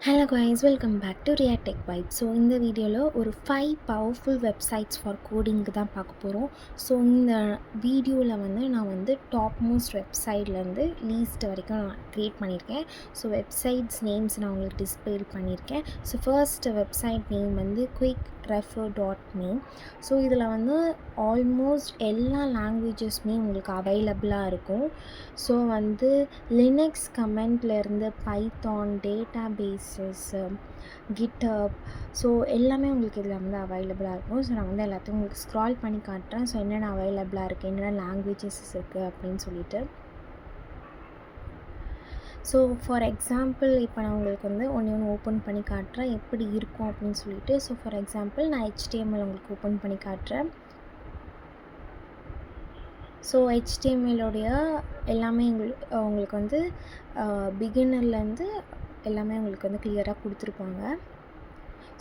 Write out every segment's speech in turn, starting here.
Hello guys, welcome back to React Tech Vibes. So இந்த வீடியோவில் ஒரு 5 பவர்ஃபுல் வெப்சைட்ஸ் ஃபார் கோடிங்க்கு தான் பார்க்க போகிறோம். ஸோ இந்த வீடியோவில் நான் டாப் மோஸ்ட் வெப்சைட்லேருந்து லீஸ்ட் வரைக்கும் நான் க்ரியேட் பண்ணியிருக்கேன். ஸோ வெப்சைட்ஸ் நேம்ஸ் நான் உங்களுக்கு டிஸ்பிளே பண்ணியிருக்கேன். So first website name quickrefer.me. So இதில் ஆல்மோஸ்ட் எல்லா லாங்குவேஜஸ்மே உங்களுக்கு அவைலபிளாக இருக்கும். ஸோ லினக்ஸ் கமெண்ட்லேருந்து Python, databases, GitHub, so எல்லாமே உங்களுக்கு இதில் அவைலபிளாக இருக்கும். ஸோ நான் எல்லாத்தையும் உங்களுக்கு ஸ்க்ரால் பண்ணி காட்டுறேன். ஸோ என்னென்ன அவைலபிளாக இருக்குது, என்னென்ன லாங்குவேஜஸ் இருக்குது அப்படின்னு சொல்லிட்டு. ஸோ ஃபார் எக்ஸாம்பிள் இப்போ நான் உங்களுக்கு ஒன்று ஓப்பன் பண்ணி காட்டுறேன் எப்படி இருக்கும் அப்படின்னு சொல்லிட்டு. ஸோ ஃபார் எக்ஸாம்பிள் நான் HTML உங்களுக்கு ஓப்பன் பண்ணி காட்டுறேன். ஸோ HTMLோடைய எல்லாமே உங்களுக்கு பிகினர்லேருந்து எல்லாமே உங்களுக்கு கிளியராக கொடுத்துருப்பாங்க.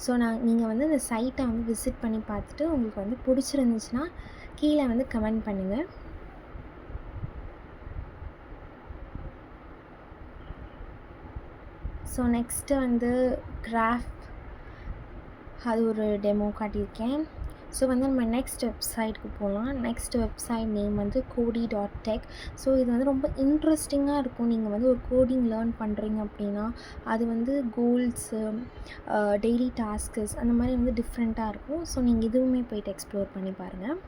ஸோ நீங்கள் இந்த சைட்டை விசிட் பண்ணி பார்த்துட்டு உங்களுக்கு பிடிச்சிருந்துச்சுன்னா கீழே கமெண்ட் பண்ணுங்கள். ஸோ நெக்ஸ்ட்டு கிராஃப் அது ஒரு டெமோ காட்டியிருக்கேன். ஸோ நம்ம நெக்ஸ்ட் வெப்சைட்டுக்கு போகலாம். Next website name Cody.tech. So இது ரொம்ப இன்ட்ரெஸ்டிங்காக இருக்கும். நீங்கள் ஒரு கோடிங் லேர்ன் பண்ணுறீங்க அப்படின்னா அது கோல்ஸு, டெய்லி டாஸ்கஸ் அந்த மாதிரி டிஃப்ரெண்ட்டாக இருக்கும். ஸோ நீங்கள் இதுவுமே போய்ட்டு எக்ஸ்ப்ளோர் பண்ணி பாருங்கள்.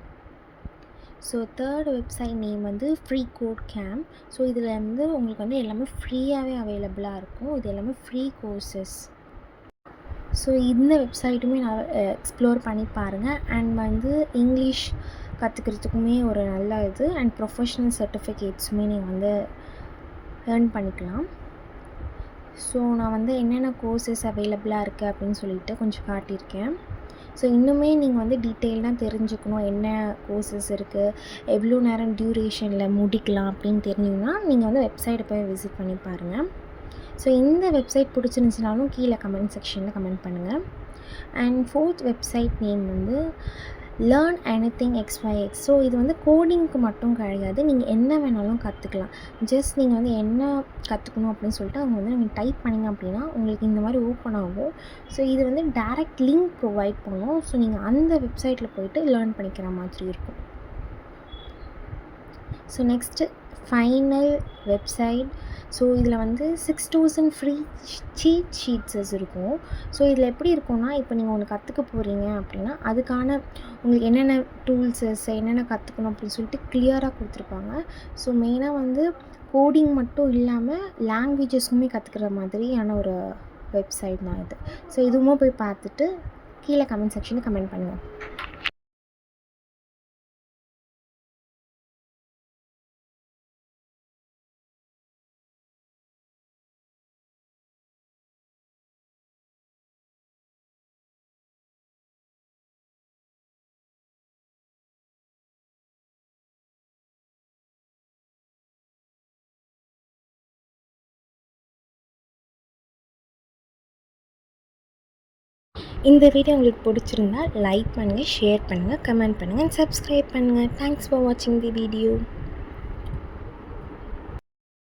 So third website name freecodecamp. So இதில் உங்களுக்கு எல்லாமே ஃப்ரீயாகவே அவைலபிளாக இருக்கும். இது எல்லாமே ஃப்ரீ கோர்சஸ். ஸோ இந்த வெப்சைட்டுமே நான் எக்ஸ்ப்ளோர் பண்ணி பாருங்கள். அண்ட் இங்கிலீஷ் கற்றுக்கிறதுக்குமே ஒரு நல்ல இது. அண்ட் ப்ரொஃபஷ்னல் சர்டிஃபிகேட்ஸுமே நீங்கள் ஏர்ன் பண்ணிக்கலாம். ஸோ நான் என்னென்ன கோர்சஸ் அவைலபிளாக இருக்குது அப்படின்னு சொல்லிட்டு கொஞ்சம் காட்டியிருக்கேன். ஸோ இன்னுமே நீங்கள் டீட்டெயிலாக தெரிஞ்சுக்கணும், என்ன கோர்சஸ் இருக்குது, எவ்வளோ நேரம் டியூரேஷனில் முடிக்கலாம் அப்படின்னு தெரிஞ்சுங்கன்னா நீங்கள் வெப்சைட்டை போய் விசிட் பண்ணி பாருங்கள். ஸோ இந்த வெப்சைட் பிடிச்சிருந்துச்சுனாலும் கீழே கமெண்ட் செக்ஷனில் கமெண்ட் பண்ணுங்கள். And fourth website name Learn Anything XYX. So இது கோடிங்க்கு மட்டும் கிடையாது, நீங்கள் என்ன வேணாலும் கற்றுக்கலாம். ஜஸ்ட் நீங்கள் என்ன கற்றுக்கணும் அப்படின்னு சொல்லிட்டு அவங்க நீங்கள் டைப் பண்ணிங்க அப்படின்னா உங்களுக்கு இந்த மாதிரி ஓப்பன் ஆகும். ஸோ இது டைரக்ட் லிங்க் ப்ரொவைட் பண்ணும். ஸோ நீங்கள் அந்த வெப்சைட்டில் போய்ட்டு லேர்ன் பண்ணிக்கிற மாதிரி இருக்கும். So next final website. So இதில் 6000 ஃப்ரீ சீட் ஷீட்ஸஸ் இருக்கும். ஸோ இதில் எப்படி இருக்கும்னா, இப்போ நீங்கள் ஒன்று கற்றுக்க போகிறீங்க அப்படின்னா அதுக்கான உங்களுக்கு என்னென்ன டூல்ஸஸ், என்னென்ன கற்றுக்கணும் அப்படின்னு சொல்லிட்டு கிளியராக கொடுத்துருப்பாங்க. ஸோ மெயினாக கோடிங் மட்டும் இல்லாமல் லாங்குவேஜஸுமே கற்றுக்கிற மாதிரியான ஒரு வெப்சைட் தான் இது. ஸோ இதுவும் போய் பார்த்துட்டு கீழே கமெண்ட் செக்ஷனில் கமெண்ட் பண்ணுங்கள். இந்த வீடியோ உங்களுக்கு பிடிச்சிருந்தா லைக் பண்ணுங்கள், ஷேர் பண்ணுங்கள், கமெண்ட் பண்ணுங்கள், சப்ஸ்கிரைப் பண்ணுங்கள். தேங்க்ஸ் ஃபார் வாட்சிங் தி வீடியோ.